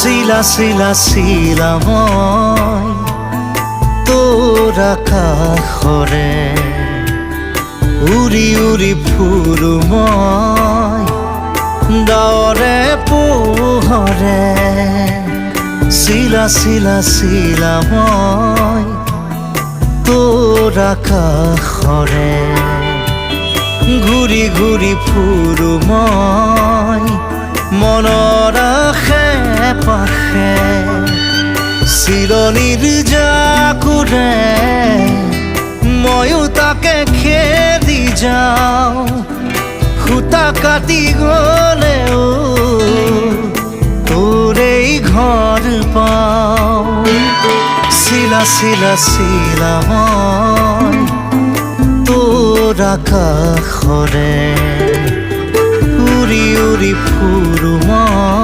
শিলা শিলা শিলা মই তোৰ আকাশৰে উৰি উৰি ফুৰো মই ডাৱৰে পোহৰে শিলা শিলা শিলা মই তোৰ আকাশৰে ঘূৰি ঘূৰি ফুৰো মই মনৰ আশে পাশে চিৰণিৰ জাকুৰে ময়ো তাকে খেদি যাওঁ সূতা কাটি গলেও তোৰেই ঘৰ পাওঁ শিলা শিলা শিলা মই তোৰ আকাশৰে উৰি উৰি ফুৰো মই